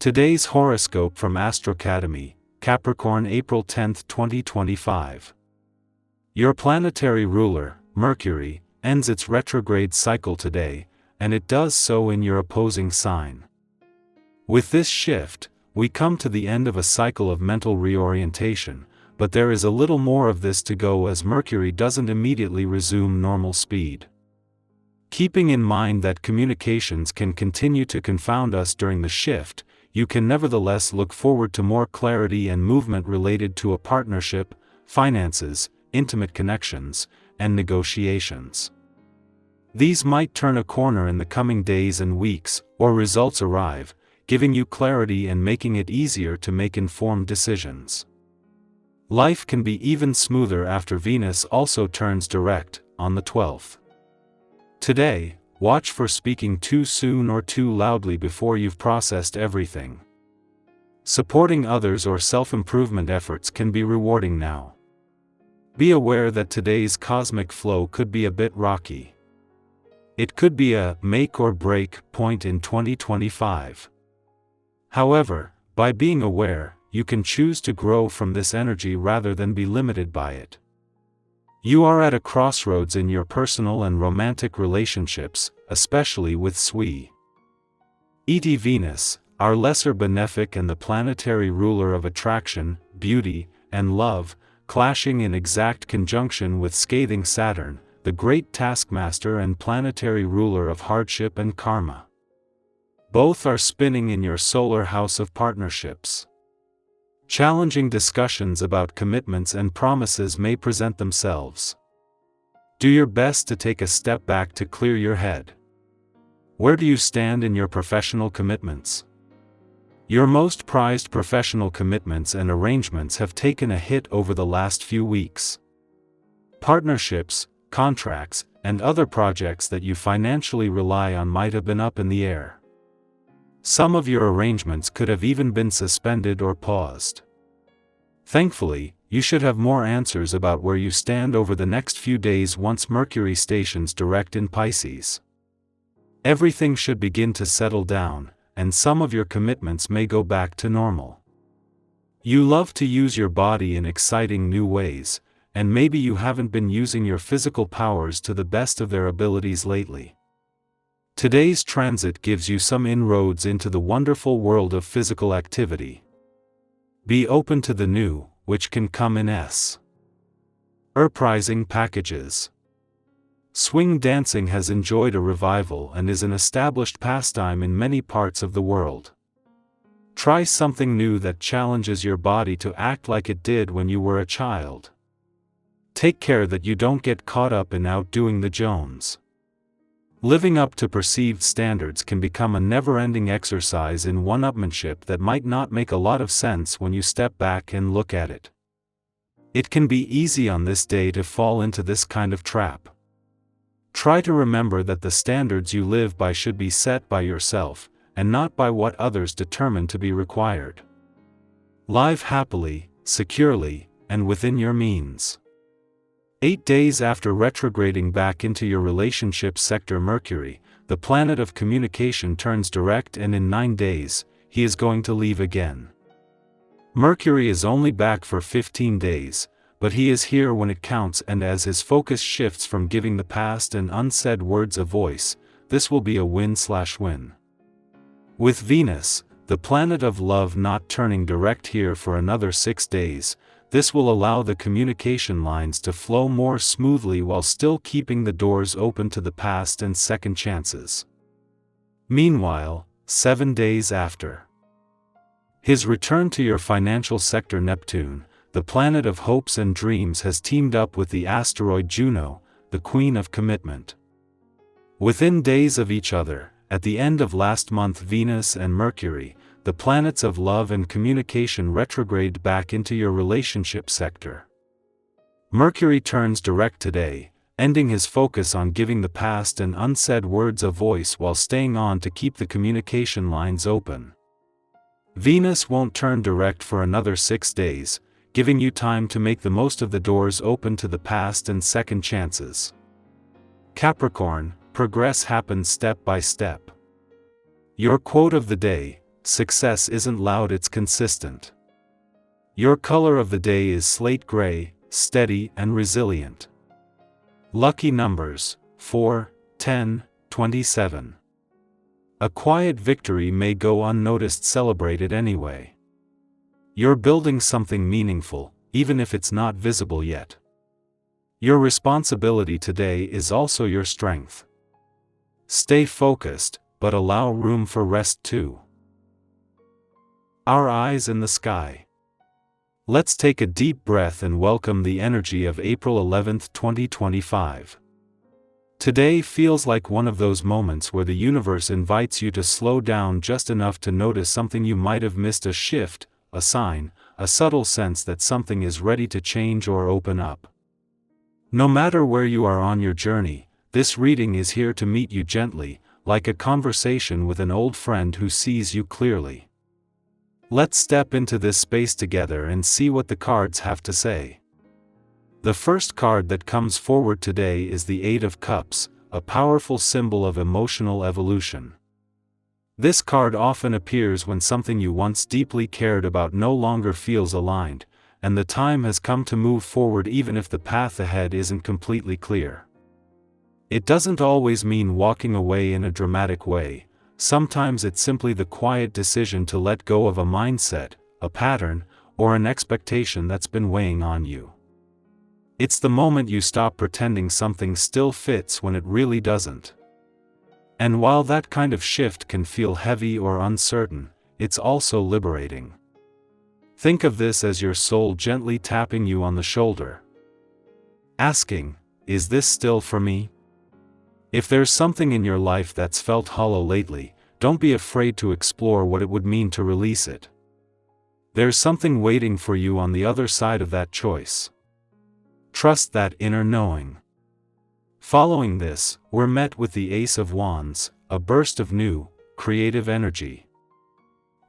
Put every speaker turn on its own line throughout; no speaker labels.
Today's horoscope from Astrocademy, Capricorn, April 10, 2025. Your planetary ruler, Mercury, ends its retrograde cycle today, and it does so in your opposing sign. With this shift, we come to the end of a cycle of mental reorientation, but there is a little more of this to go as Mercury doesn't immediately resume normal speed. Keeping in mind that communications can continue to confound us during the shift, you can nevertheless look forward to more clarity and movement related to a partnership, finances, intimate connections, and negotiations. These might turn a corner in the coming days and weeks, or results arrive, giving you clarity and making it easier to make informed decisions. Life can be even smoother after Venus also turns direct, on the 12th. Today, watch for speaking too soon or too loudly before you've processed everything. Supporting others or self-improvement efforts can be rewarding now. Be aware that today's cosmic flow could be a bit rocky. It could be a make or break point in 2025. However, by being aware, you can choose to grow from this energy rather than be limited by it. You are at a crossroads in your personal and romantic relationships, especially with ET Venus, our lesser benefic and the planetary ruler of attraction, beauty, and love, clashing in exact conjunction with scathing Saturn, the great taskmaster and planetary ruler of hardship and karma. Both are spinning in your solar house of partnerships. Challenging discussions about commitments and promises may present themselves. Do your best to take a step back to clear your head. Where do you stand in your professional commitments? Your most prized professional commitments and arrangements have taken a hit over the last few weeks. Partnerships, contracts, and other projects that you financially rely on might have been up in the air. Some of your arrangements could have even been suspended or paused. Thankfully, you should have more answers about where you stand over the next few days once Mercury stations direct in Pisces. Everything should begin to settle down, and some of your commitments may go back to normal. You love to use your body in exciting new ways, and maybe you haven't been using your physical powers to the best of their abilities lately. Today's transit gives you some inroads into the wonderful world of physical activity. Be open to the new, which can come in surprising packages. Swing dancing has enjoyed a revival and is an established pastime in many parts of the world. Try something new that challenges your body to act like it did when you were a child. Take care that you don't get caught up in outdoing the Jones. Living up to perceived standards can become a never-ending exercise in one-upmanship that might not make a lot of sense when you step back and look at it. It can be easy on this day to fall into this kind of trap. Try to remember that the standards you live by should be set by yourself, and not by what others determine to be required. Live happily, securely, and within your means. 8 days after retrograding back into your relationship sector, Mercury, the planet of communication, turns direct, and in 9 days, he is going to leave again. Mercury is only back for 15 days, but he is here when it counts, and as his focus shifts from giving the past and unsaid words a voice, this will be a win/win. With Venus, the planet of love, not turning direct here for another 6 days, this will allow the communication lines to flow more smoothly while still keeping the doors open to the past and second chances. Meanwhile, 7 days after his return to your financial sector, Neptune, the planet of hopes and dreams, has teamed up with the asteroid Juno, the queen of commitment. Within days of each other, at the end of last month, Venus and Mercury, the planets of love and communication, retrograde back into your relationship sector. Mercury turns direct today, ending his focus on giving the past and unsaid words a voice while staying on to keep the communication lines open. Venus won't turn direct for another 6 days, giving you time to make the most of the doors open to the past and second chances. Capricorn, progress happens step by step. Your quote of the day: success isn't loud, it's consistent. Your color of the day is slate gray, steady and resilient. Lucky numbers: 4, 10, 27. A quiet victory may go unnoticed, celebrate it anyway. You're building something meaningful, even if it's not visible yet. Your responsibility today is also your strength. Stay focused, but allow room for rest too. Our eyes in the sky. Let's take a deep breath and welcome the energy of April 11, 2025. Today feels like one of those moments where the universe invites you to slow down just enough to notice something you might have missed: a shift, a sign, a subtle sense that something is ready to change or open up. No matter where you are on your journey, this reading is here to meet you gently, like a conversation with an old friend who sees you clearly. Let's step into this space together and see what the cards have to say. The first card that comes forward today is the Eight of Cups, a powerful symbol of emotional evolution. This card often appears when something you once deeply cared about no longer feels aligned, and the time has come to move forward even if the path ahead isn't completely clear. It doesn't always mean walking away in a dramatic way. Sometimes it's simply the quiet decision to let go of a mindset, a pattern, or an expectation that's been weighing on you. It's the moment you stop pretending something still fits when it really doesn't. And while that kind of shift can feel heavy or uncertain, it's also liberating. Think of this as your soul gently tapping you on the shoulder, asking, "Is this still for me?" If there's something in your life that's felt hollow lately, don't be afraid to explore what it would mean to release it. There's something waiting for you on the other side of that choice. Trust that inner knowing. Following this, we're met with the Ace of Wands, a burst of new, creative energy.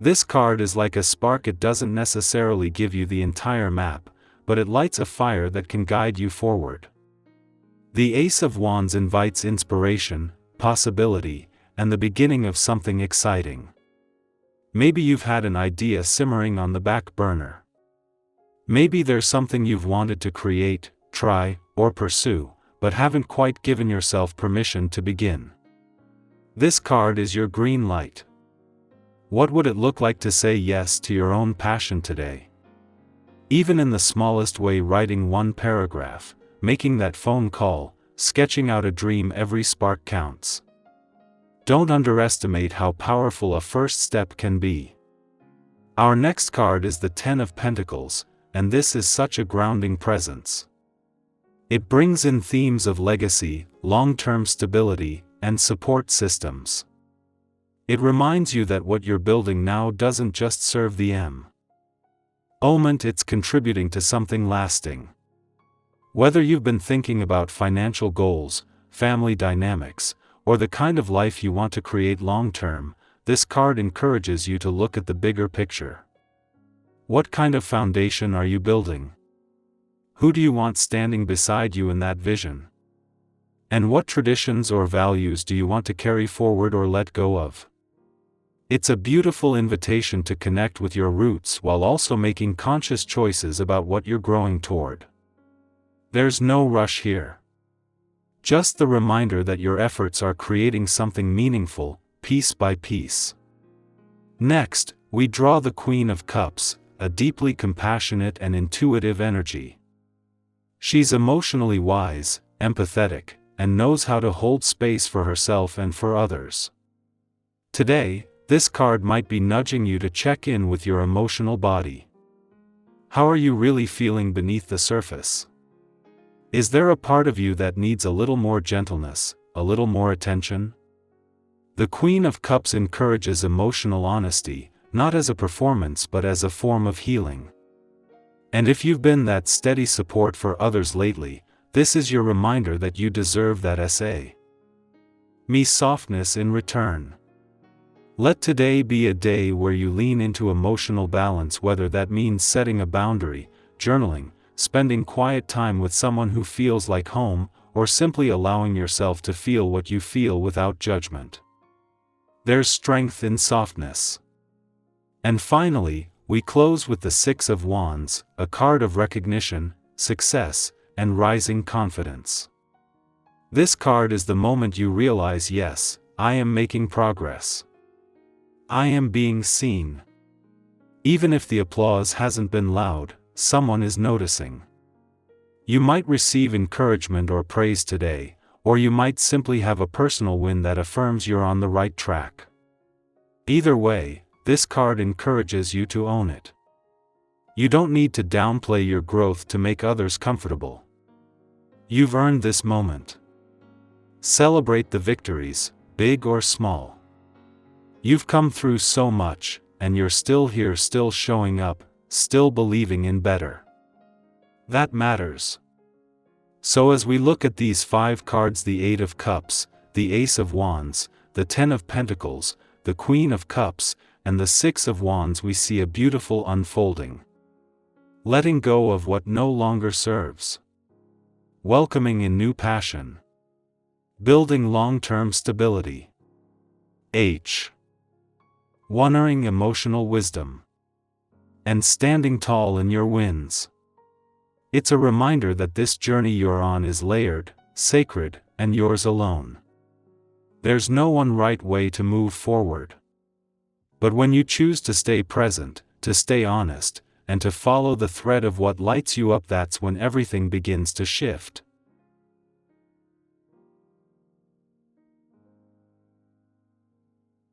This card is like a spark. It doesn't necessarily give you the entire map, but it lights a fire that can guide you forward. The Ace of Wands invites inspiration, possibility, and the beginning of something exciting. Maybe you've had an idea simmering on the back burner. Maybe there's something you've wanted to create, try, or pursue, but haven't quite given yourself permission to begin. This card is your green light. What would it look like to say yes to your own passion today? Even in the smallest way: writing one paragraph, making that phone call, sketching out a dream, every spark counts. Don't underestimate how powerful a first step can be. Our next card is the Ten of Pentacles, and this is such a grounding presence. It brings in themes of legacy, long-term stability, and support systems. It reminds you that what you're building now doesn't just serve the moment, it's contributing to something lasting. Whether you've been thinking about financial goals, family dynamics, or the kind of life you want to create long-term, this card encourages you to look at the bigger picture. What kind of foundation are you building? Who do you want standing beside you in that vision? And what traditions or values do you want to carry forward or let go of? It's a beautiful invitation to connect with your roots while also making conscious choices about what you're growing toward. There's no rush here. Just the reminder that your efforts are creating something meaningful, piece by piece. Next, we draw the Queen of Cups, a deeply compassionate and intuitive energy. She's emotionally wise, empathetic, and knows how to hold space for herself and for others. Today, this card might be nudging you to check in with your emotional body. How are you really feeling beneath the surface? Is there a part of you that needs a little more gentleness, a little more attention? The Queen of Cups encourages emotional honesty, not as a performance but as a form of healing. And if you've been that steady support for others lately, this is your reminder that you deserve that softness in return. Let today be a day where you lean into emotional balance, whether that means setting a boundary, journaling, spending quiet time with someone who feels like home, or simply allowing yourself to feel what you feel without judgment. There's strength in softness. And finally, we close with the Six of Wands, a card of recognition, success, and rising confidence. This card is the moment you realize, yes, I am making progress. I am being seen. Even if the applause hasn't been loud, someone is noticing. You might receive encouragement or praise today, or you might simply have a personal win that affirms you're on the right track. Either way, this card encourages you to own it. You don't need to downplay your growth to make others comfortable. You've earned this moment. Celebrate the victories, big or small. You've come through so much, and you're still here, still showing up, still believing in better. That matters. So as we look at these 5 cards, the Eight of Cups, the Ace of Wands, the Ten of Pentacles, the Queen of Cups, and the Six of Wands, we see a beautiful unfolding. Letting go of what no longer serves. Welcoming in new passion. Building long-term stability. Honoring emotional wisdom. And standing tall in your wins. It's a reminder that this journey you're on is layered, sacred, and yours alone. There's no one right way to move forward. But when you choose to stay present, to stay honest, and to follow the thread of what lights you up, that's when everything begins to shift.